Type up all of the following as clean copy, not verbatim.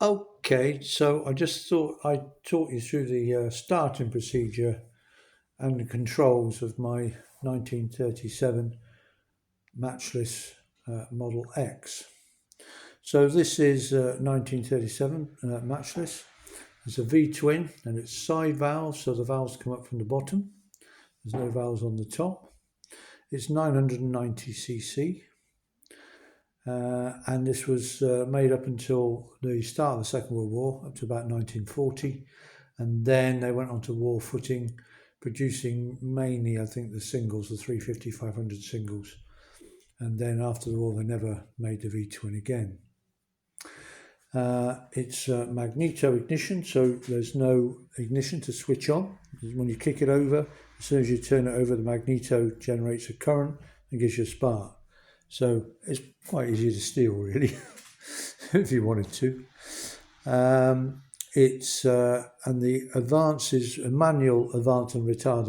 Okay, so I just thought I'd talk you through the starting procedure and the controls of my 1937 Matchless Model X. So this is 1937 Matchless. It's a V-twin and it's side valves, so the valves come up from the bottom. There's no valves on the top. It's 990cc. And this was made up until the start of the Second World War, up to about 1940. And then they went on to war footing, producing mainly, I think, the singles, the 350, 500 singles. And then after the war, they never made the V-twin again. It's magneto ignition, so there's no ignition to switch on. When you kick it over, as soon as you turn it over, the magneto generates a current and gives you a spark. So it's quite easy to steal, really, if you wanted to. And the advance is a manual advance and retard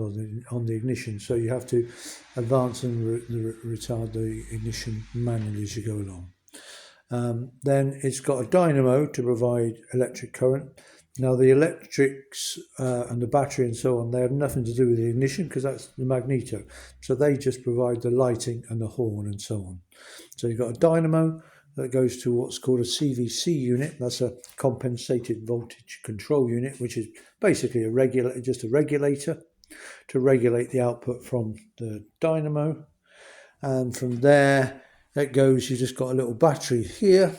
on the ignition, so you have to advance and retard the ignition manually as you go along. Then it's got a dynamo to provide electric current. Now the electrics and the battery and so on, they have nothing to do with the ignition because that's the magneto. So they just provide the lighting and the horn and so on. So you've got a dynamo that goes to what's called a CVC unit. That's a compensated voltage control unit, which is basically just a regulator to regulate the output from the dynamo. And from there, it goes, you just got a little battery here.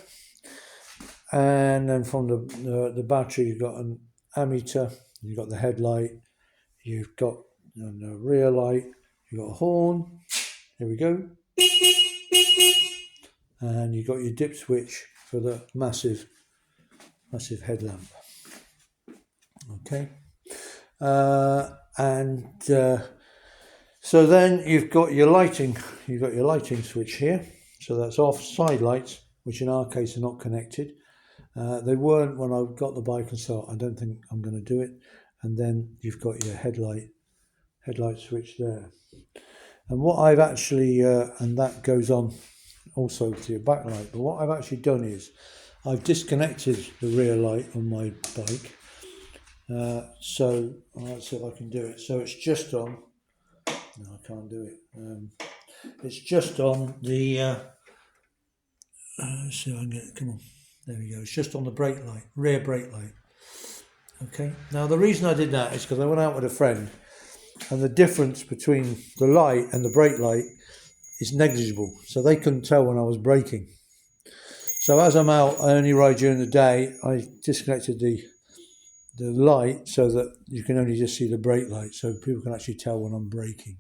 And then from the battery, you've got an ammeter, you've got the headlight, you've got the rear light, you've got a horn. Here we go. And you've got your dip switch for the massive headlamp. Okay. So then you've got your lighting. You've got your lighting switch here. So that's off side lights, which in our case are not connected. They weren't when I got the bike, and so I don't think I'm going to do it. And then you've got your headlight switch there. And what I've actually, and that goes on also to your backlight, but what I've actually done is I've disconnected the rear light on my bike. So let's see if I can do it. So it's just on. No, I can't do it. It's just on the. Let's see if I can get it. Come on. There we go. It's just on the brake light, rear brake light. Okay. Now the reason I did that is because I went out with a friend, and the difference between the light and the brake light is negligible. So they couldn't tell when I was braking. So as I'm out, I only ride during the day. I disconnected the light so that you can only just see the brake light, so people can actually tell when I'm braking.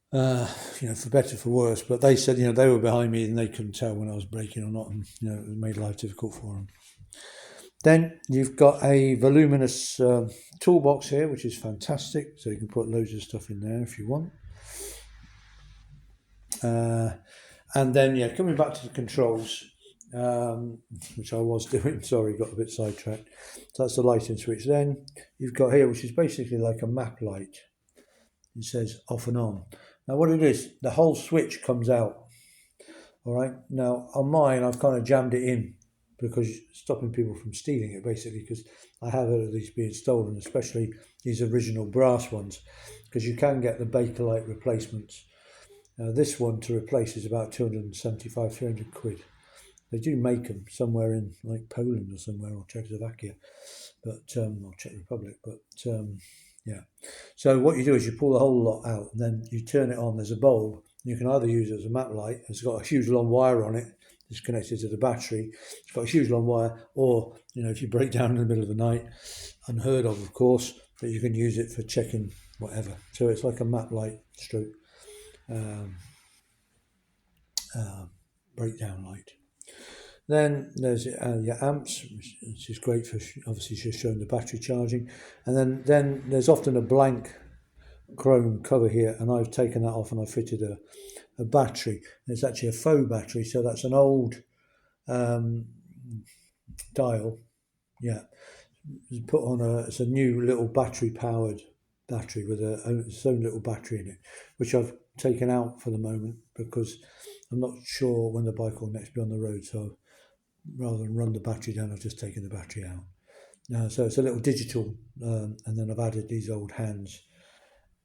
For better for worse. But they said, they were behind me and they couldn't tell when I was braking or not, and it made life difficult for them. Then you've got a voluminous toolbox here, which is fantastic. So you can put loads of stuff in there if you want. And then, coming back to the controls, which I was doing, sorry, got a bit sidetracked. So that's the lighting switch. Then you've got here, which is basically like a map light. It says off and on. Now what it is, the whole switch comes out. All right. Now on mine, I've kind of jammed it in because stopping people from stealing it, basically, because I have heard of these being stolen, especially these original brass ones, because you can get the Bakelite replacements. This one to replace is about 275, 300 quid. They do make them somewhere in like Poland or somewhere, or Czechoslovakia, or Czech Republic, but yeah. So what you do is you pull the whole lot out, and then you turn it on. There's a bulb. You can either use it as a map light. It's got a huge long wire on it. It's connected to the battery. It's got a huge long wire. Or, if you break down in the middle of the night, unheard of course, but you can use it for checking whatever. So it's like a map light stroke breakdown light. Then there's your amps, which is great for obviously just showing the battery charging. And then there's often a blank chrome cover here, and I've taken that off and I've fitted a battery. And it's actually a faux battery, so that's an old dial. Yeah, it's put on it's a new little battery-powered battery with its own little battery in it, which I've taken out for the moment because I'm not sure when the bike will next be on the road. So rather than run the battery down, I've just taken the battery out. So it's a little digital, and then I've added these old hands.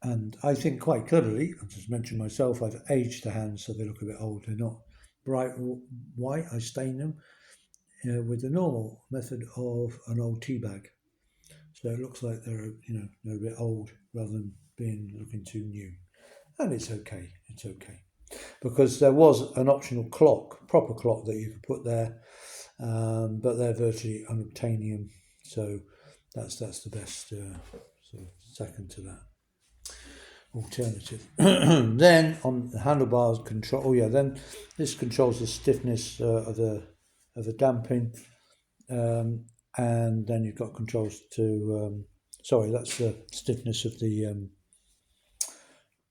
And I think quite cleverly, I've just mentioned myself, I've aged the hands so they look a bit old. They're not bright white. I stain them with the normal method of an old tea bag. So it looks like they're a bit old rather than looking too new. And it's okay. It's okay. Because there was an optional clock, proper clock that you could put there, but they're virtually unobtainium. So that's the best sort of second to that alternative. Then on the handlebars control, then this controls the stiffness of the damping, and then you've got controls to that's the stiffness of the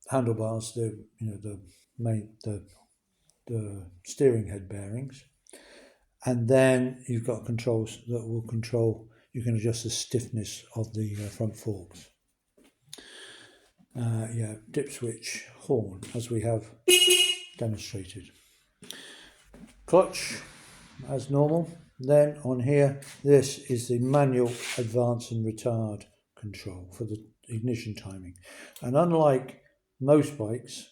handlebars, the steering head bearings, and then you've got controls that will control. You can adjust the stiffness of the front forks. Dip switch, horn, as we have demonstrated. Clutch, as normal. Then on here, this is the manual advance and retard control for the ignition timing. And unlike most bikes,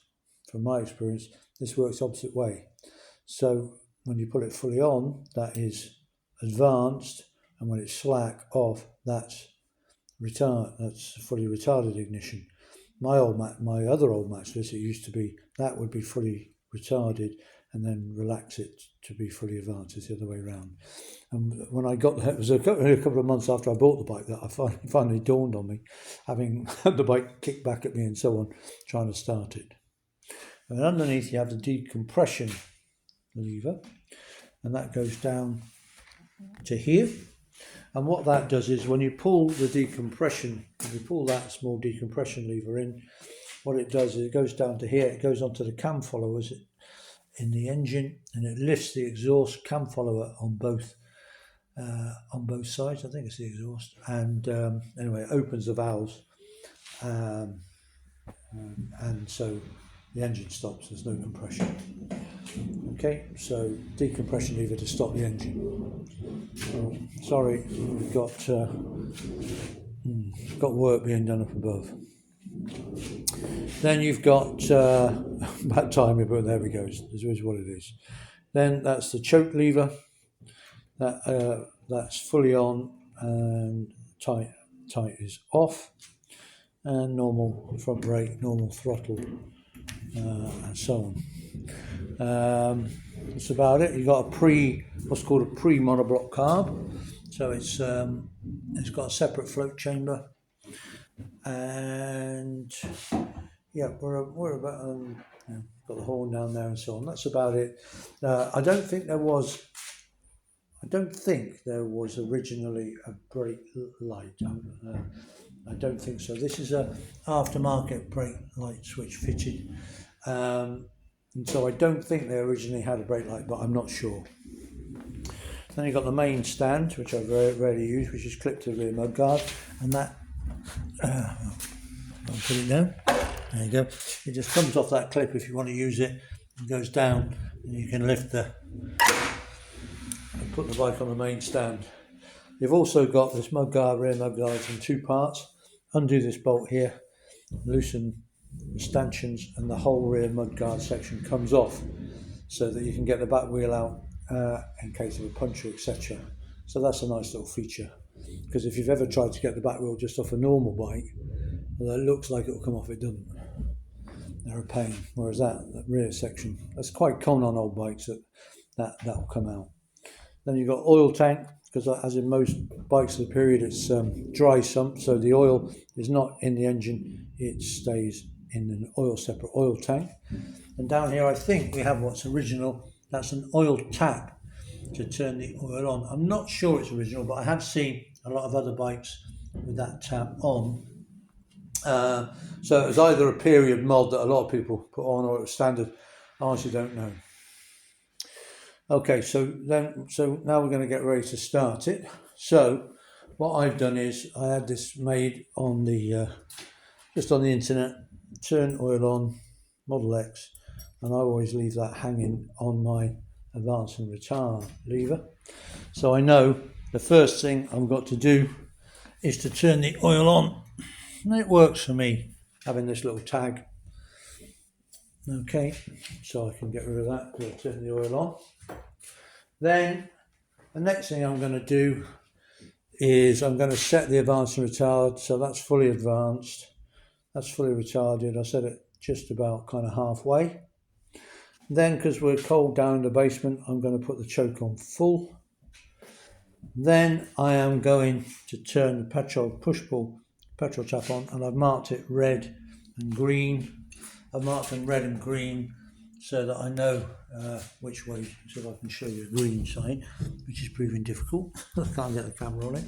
from my experience, this works opposite way. So when you put it fully on, that is advanced, and when it's slack off, that's retard. That's fully retarded ignition. My other old Matchless, it used to be that would be fully retarded and then relax it to be fully advanced. It's the other way around. And when I got there, it was a couple of months after I bought the bike that I finally dawned on me, having had the bike kicked back at me and so on, trying to start it. And underneath you have the decompression lever, and that goes down to here. And what that does is when you pull the decompression, if you pull that small decompression lever in, what it does is it goes down to here, it goes onto the cam followers in the engine, and it lifts the exhaust cam follower on both sides. I think it's the exhaust. And anyway, it opens the valves, and so the engine stops, there's no compression. Okay, so decompression lever to stop the engine. Oh, sorry, we've got work being done up above. Then you've got bad timing, but there we go. This is what it is. Then that's the choke lever. That's fully on, and tight is off, and normal front brake, normal throttle, and so on. That's about it. You've got what's called a pre-monoblock carb, so it's got a separate float chamber, and we're about got the horn down there and so on. That's about it. I don't think there was originally a brake light. I don't think so. This is a aftermarket brake light switch fitted. And so I don't think they originally had a brake light, but I'm not sure. Then you've got the main stand, which I very rarely use, which is clipped to the rear mudguard, and that I'll put it down. There you go. It just comes off that clip if you want to use it. It goes down, and you can lift and put the bike on the main stand. You've also got this mudguard, rear mudguards in two parts. Undo this bolt here, loosen the stanchions, and the whole rear mudguard section comes off, so that you can get the back wheel out in case of a puncture, etc. So that's a nice little feature, because if you've ever tried to get the back wheel just off a normal bike, well, it looks like it will come off, it doesn't. They're a pain. Whereas that rear section, that's quite common on old bikes, that will come out. Then you've got oil tank, because as in most bikes of the period, it's dry sump, so the oil is not in the engine, it stays in an separate oil tank. And down here I think we have what's original. That's an oil tap to turn the oil on. I'm not sure it's original, but I have seen a lot of other bikes with that tap on. So it was either a period mod that a lot of people put on, or it was standard. I honestly don't know. Okay, so now we're going to get ready to start it. So what I've done is I had this made on the just on the internet. Turn oil on, Model X, and I always leave that hanging on my advance and retard lever. So I know the first thing I've got to do is to turn the oil on. And it works for me, having this little tag. Okay, so I can get rid of that because I've turned the oil on. Then the next thing I'm going to do is I'm going to set the advance and retard. So that's fully advanced. That's fully retarded. I set it just about kind of halfway. Then, because we're cold down in the basement, I'm going to put the choke on full. Then I am going to turn the petrol push-pull petrol tap on, and I've marked it red and green. I've marked them red and green so that I know which way, so that I can show you a green sign, which is proving difficult. I can't get the camera on it,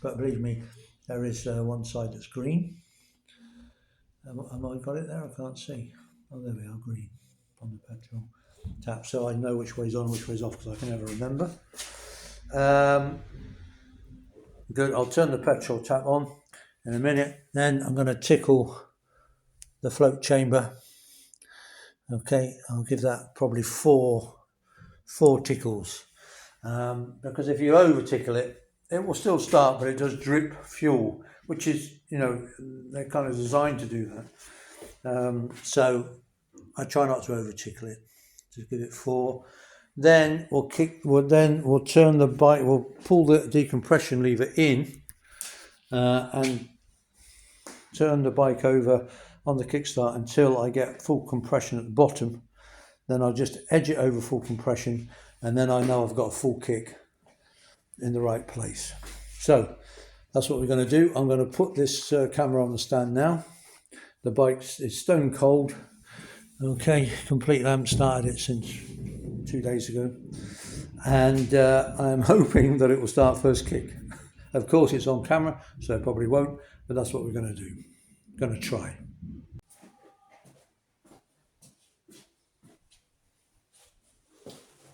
but believe me, there is one side that's green. Have I got it there? I can't see. Oh, there we are, green on the petrol tap. So I know which way's on, which way's off, because I can never remember. Good, I'll turn the petrol tap on in a minute. Then I'm going to tickle the float chamber. Okay, I'll give that probably four tickles. Because if you over tickle it, it will still start, but it does drip fuel, which is, they're kind of designed to do that. So I try not to over tickle it. Just give it 4. Then we'll turn the bike. We'll pull the decompression lever in and turn the bike over on the kickstart until I get full compression at the bottom. Then I'll just edge it over full compression, and then I know I've got a full kick in the right place. So that's what we're going to do. I'm going to put this camera on the stand now. The bike is stone cold. Okay, completely. I haven't started it since 2 days ago, and I'm hoping that it will start first kick. Of course, it's on camera, so it probably won't, but that's what we're going to do. Going to try.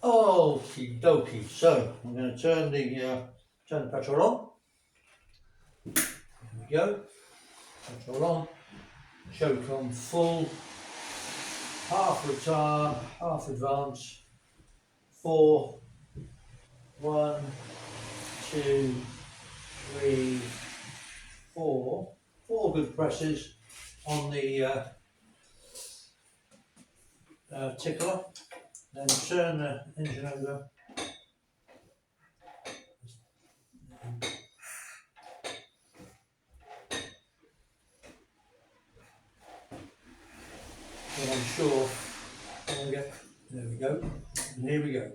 Okie dokie. So I'm going to turn the petrol on. There we go. Petrol on. Choke on full. Half retard, half advance. 4. 1, 2, 3, 4. 4 good presses on the tickler. Then turn the engine over. And I'm sure I'm going to get, there we go, and here we go.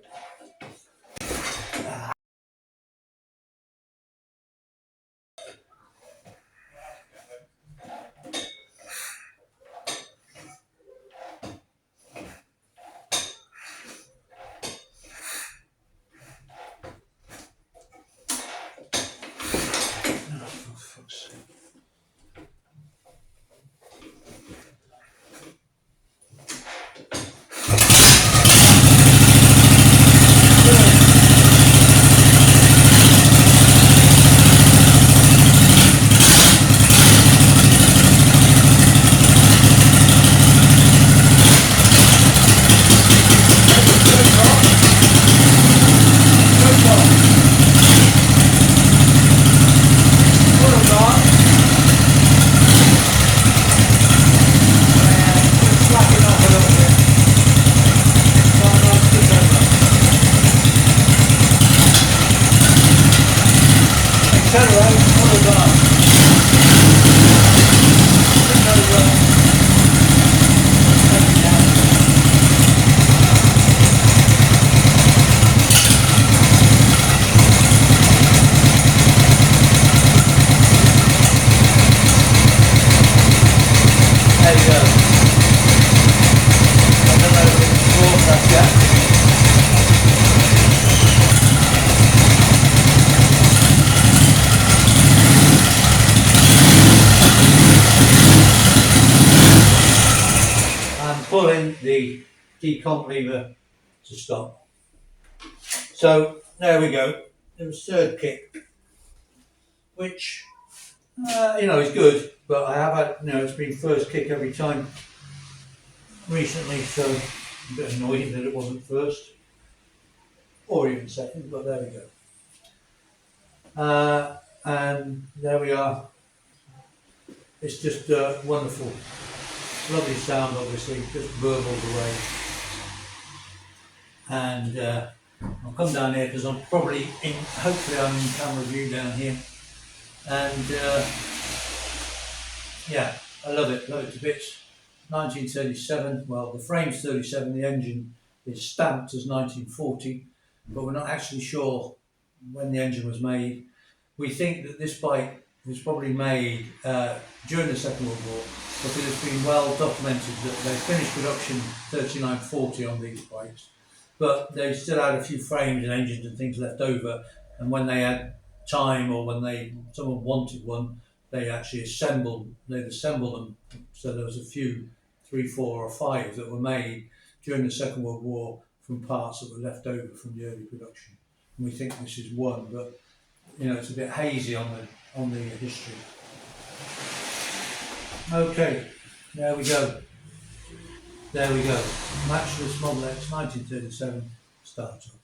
Pulling the decomp lever to stop. So there we go. It was third kick, which is good, but I have had, it's been first kick every time recently, so I'm a bit annoyed that it wasn't first. Orient settings, but there we go. And there we are. It's just wonderful, lovely sound, obviously, just burbles away. And I'll come down here because I'm probably in, hopefully I'm in camera view down here. And yeah, I love it to bits. 1937, well, the frame's 37, the engine is stamped as 1940, but we're not actually sure when the engine was made. We think that this bike was probably made during the Second World War, because it's been well documented that they finished production 39-40 on these bikes, but they still had a few frames and engines and things left over, and when they had time, or when someone wanted one, they'd assemble them. So there was a few, 3, 4 or 5 that were made during the Second World War from parts that were left over from the early production. And we think this is one, but you know, it's a bit hazy on the history. Okay, there we go. Matchless Model X 1937 startup.